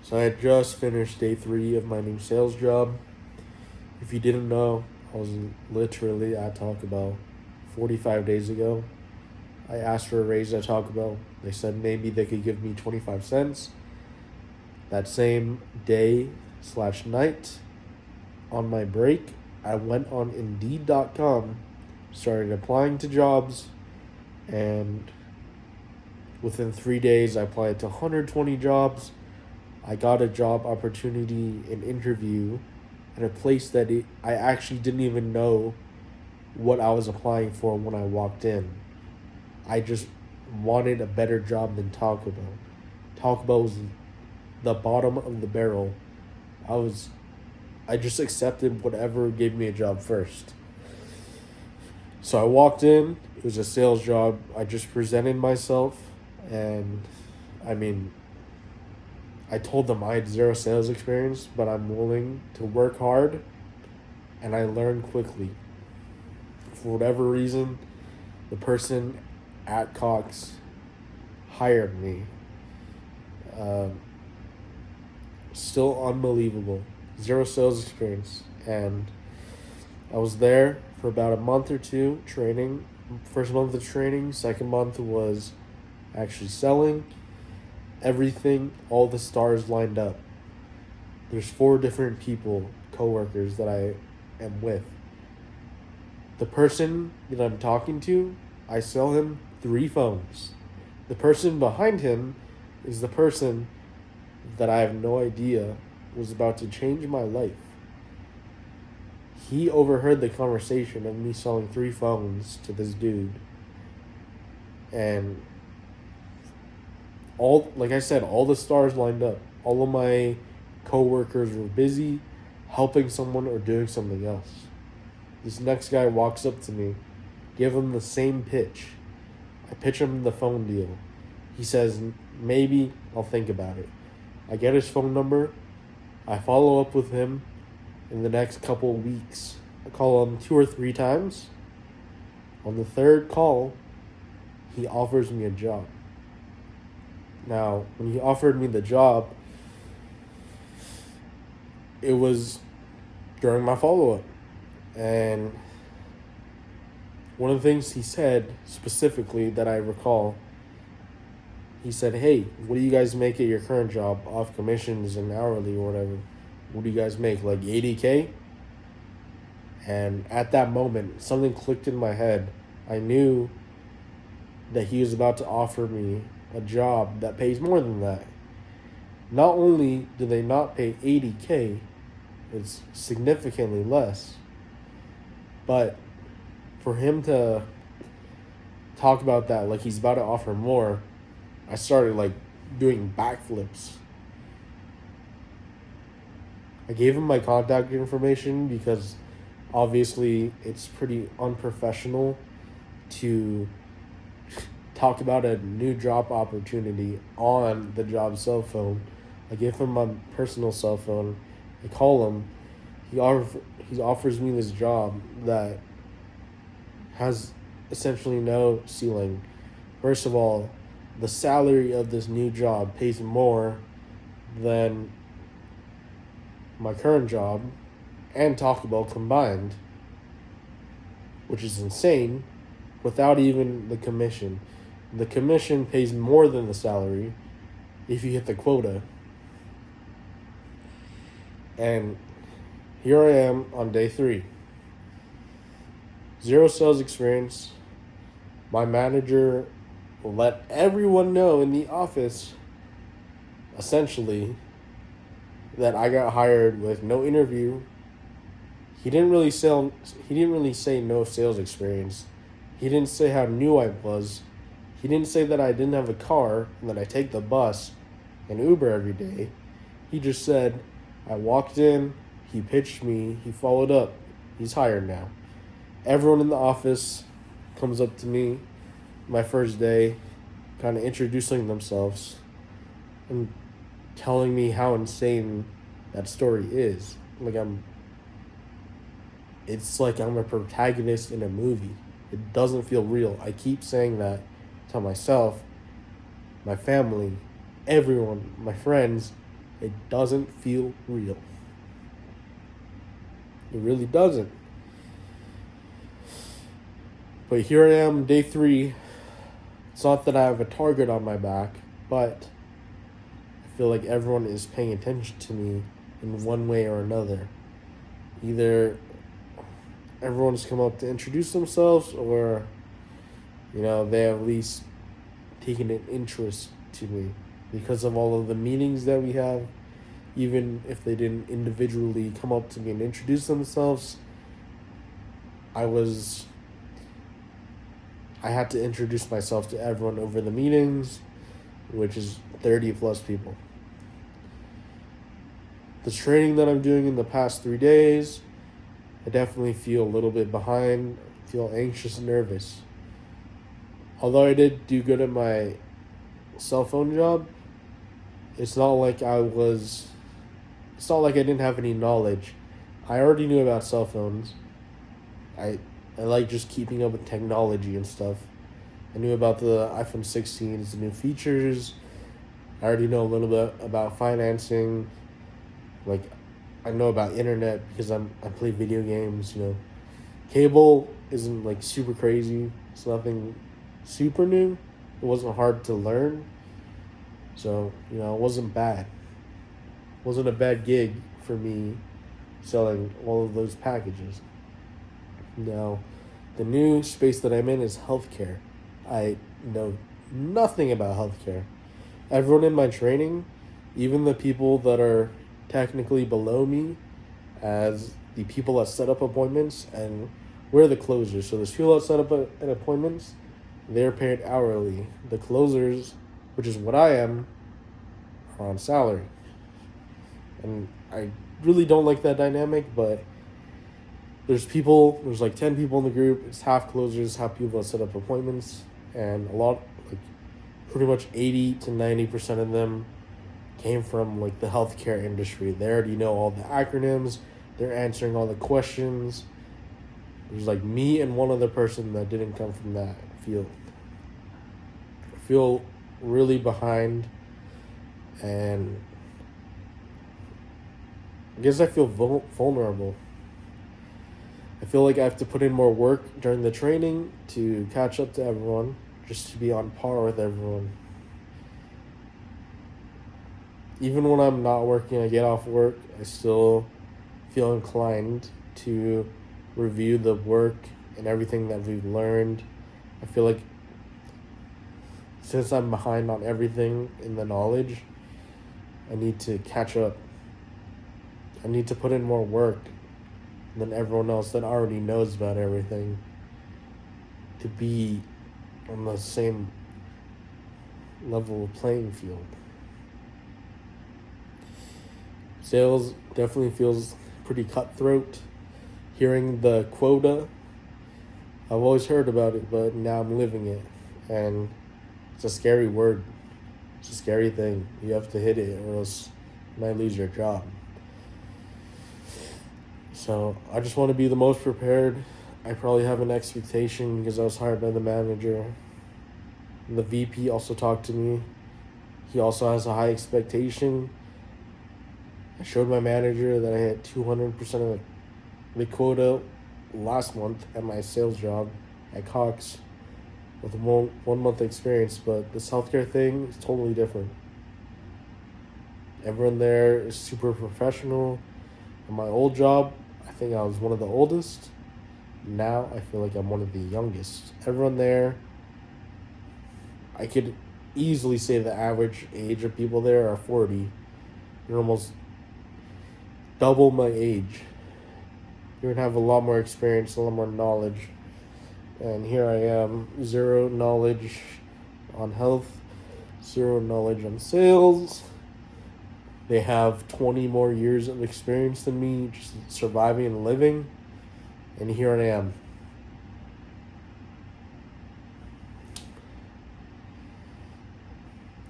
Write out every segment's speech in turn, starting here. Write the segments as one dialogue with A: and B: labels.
A: So I had just finished day 3 of my new sales job. If you didn't know, I was literally at Taco Bell 45 days ago. I asked for a raise at Taco Bell. They said maybe they could give me 25 cents. That same day slash night, on my break, I went on Indeed.com, started applying to jobs, and within 3 days, I applied to 120 jobs. I got a job opportunity, an interview, at a place that I actually didn't even know what I was applying for when I walked in. I just wanted a better job than Taco Bell. Taco Bell was the bottom of the barrel. I just accepted whatever gave me a job first. So I walked in, it was a sales job. I just presented myself, and I mean, I told them I had zero sales experience, but I'm willing to work hard, and I learned quickly. For whatever reason, the person at Cox hired me. Still unbelievable. Zero sales experience. And I was there for about a month or two training. First month of training, second month was actually selling. Everything, all the stars lined up. There's 4 different people, coworkers that I am with. The person that I'm talking to, I sell him 3 phones. The person behind him is the person that I have no idea was about to change my life. He overheard the conversation of me selling 3 phones to this dude. And like I said, all the stars lined up. All of my coworkers were busy helping someone or doing something else. This next guy walks up to me, give him the same pitch. I pitch him the phone deal. He says, maybe I'll think about it. I get his phone number. I follow up with him in the next couple of weeks. I call him 2 or 3 times. On the 3rd call, he offers me a job. Now, when he offered me the job, it was during my follow-up. And one of the things he said specifically that I recall, he said, hey, what do you guys make at your current job off commissions and hourly or whatever? What do you guys make, like 80K? And at that moment, something clicked in my head. I knew that he was about to offer me a job that pays more than that. Not only do they not pay 80K, it's significantly less. But for him to talk about that like he's about to offer more, I started like doing backflips. I gave him my contact information because obviously it's pretty unprofessional to talk about a new job opportunity on the job cell phone. I gave him my personal cell phone. I call him. He offers me this job that has essentially no ceiling. First of all, the salary of this new job pays more than my current job and Taco Bell combined, which is insane, without even the commission. The commission pays more than the salary if you hit the quota. And here I am on day 3. Zero sales experience. My manager let everyone know in the office, essentially, that I got hired with no interview. He didn't really say no sales experience. He didn't say how new I was. He didn't say that I didn't have a car and that I take the bus and Uber every day. He just said, I walked in, he pitched me, he followed up, he's hired now. Everyone in the office comes up to me my first day, kind of introducing themselves and telling me how insane that story is. It's like I'm a protagonist in a movie. It doesn't feel real. I keep saying that to myself, my family, everyone, my friends. It doesn't feel real. It really doesn't. But here I am, day 3. It's not that I have a target on my back, but I feel like everyone is paying attention to me in one way or another. Either everyone's come up to introduce themselves, or, they have at least taken an interest to me because of all of the meetings that we have. Even if they didn't individually come up to me and introduce themselves, I had to introduce myself to everyone over the meetings, which is 30 plus people. The training that I'm doing in the past 3 days, I definitely feel a little bit behind, feel anxious and nervous. Although I did do good at my cell phone job, it's not like I didn't have any knowledge. I already knew about cell phones. I like just keeping up with technology and stuff. I knew about the iPhone 16's new features. I already know a little bit about financing. Like, I know about internet because I play video games, Cable isn't like super crazy. It's nothing super new. It wasn't hard to learn. So, it wasn't bad. It wasn't a bad gig for me selling all of those packages. Now, the new space that I'm in is healthcare. I know nothing about healthcare. Everyone in my training, even the people that are technically below me as the people that set up appointments, and we're the closers. So there's people that set up an appointments, they're paid hourly. The closers, which is what I am, are on salary. And I really don't like that dynamic, but there's like 10 people in the group. It's half closers, half people that set up appointments. And pretty much 80 to 90% of them came from like the healthcare industry. They already know all the acronyms. They're answering all the questions. There's like me and one other person that didn't come from that field. I feel really behind, and I guess I feel vulnerable. I feel like I have to put in more work during the training to catch up to everyone, just to be on par with everyone. Even when I'm not working, I get off work, I still feel inclined to review the work and everything that we've learned. I feel like since I'm behind on everything in the knowledge, I need to catch up. I need to put in more work than everyone else that already knows about everything to be on the same level of playing field. Sales definitely feels pretty cutthroat. Hearing the quota, I've always heard about it, but now I'm living it. And it's a scary word. It's a scary thing. You have to hit it or else you might lose your job. So I just want to be the most prepared. I probably have an expectation because I was hired by the manager. And the VP also talked to me. He also has a high expectation. I showed my manager that I had 200% of the quota last month at my sales job at Cox with 1 month experience, but this healthcare thing is totally different. Everyone there is super professional. In my old job, I think I was one of the oldest. Now I feel like I'm one of the youngest. Everyone there, I could easily say the average age of people there are 40. You're almost double my age. You're gonna have a lot more experience, a lot more knowledge. And here I am, zero knowledge on health, zero knowledge on sales. They have 20 more years of experience than me, just surviving and living. And here I am.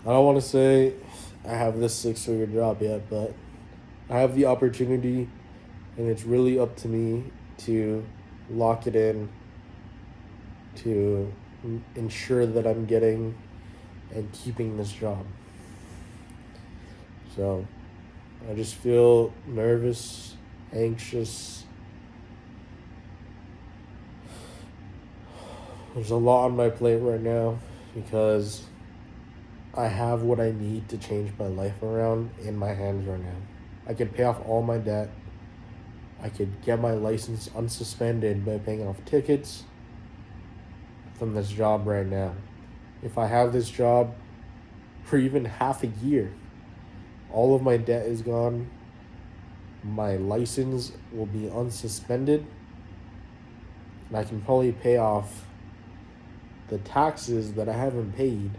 A: I don't want to say I have this 6-figure job yet, but I have the opportunity, and it's really up to me to lock it in, to ensure that I'm getting and keeping this job. So I just feel nervous, anxious. There's a lot on my plate right now because I have what I need to change my life around in my hands right now. I could pay off all my debt. I could get my license unsuspended by paying off tickets from this job right now. If I have this job for even half a year, all of my debt is gone. My license will be unsuspended. And I can probably pay off the taxes that I haven't paid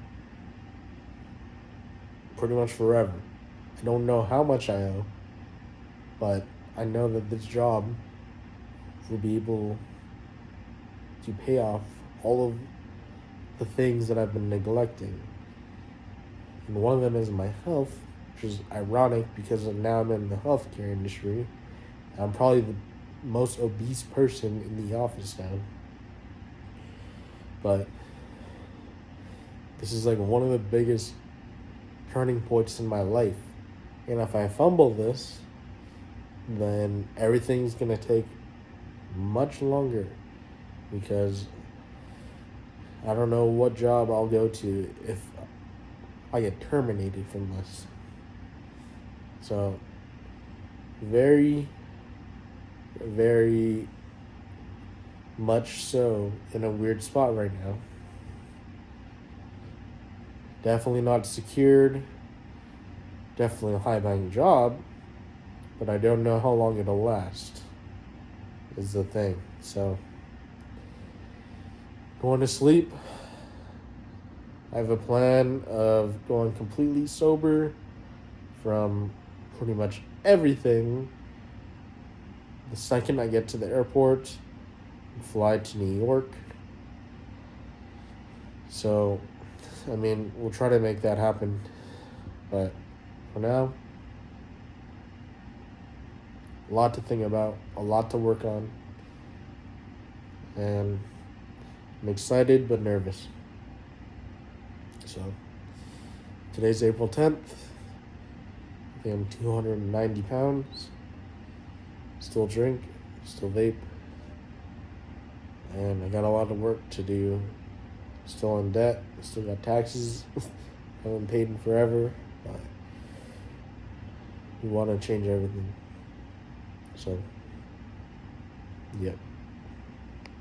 A: pretty much forever. I don't know how much I owe, but I know that this job will be able to pay off all of the things that I've been neglecting. And one of them is my health, which is ironic because now I'm in the healthcare industry. I'm probably the most obese person in the office now. But this is like one of the biggest turning points in my life. And if I fumble this, then everything's going to take much longer because I don't know what job I'll go to if I get terminated from this. So, very, very much so in a weird spot right now. Definitely not secured. Definitely a high-paying job, but I don't know how long it'll last, is the thing. So, going to sleep. I have a plan of going completely sober from pretty much everything the second I get to the airport and fly to New York. So, I mean, we'll try to make that happen. But for now, a lot to think about, a lot to work on. And I'm excited but nervous. So, today's April 10th. I think I'm 290 pounds. Still drink, still vape. And I got a lot of work to do. Still in debt, still got taxes. Haven't paid in forever. But we want to change everything. So, yeah.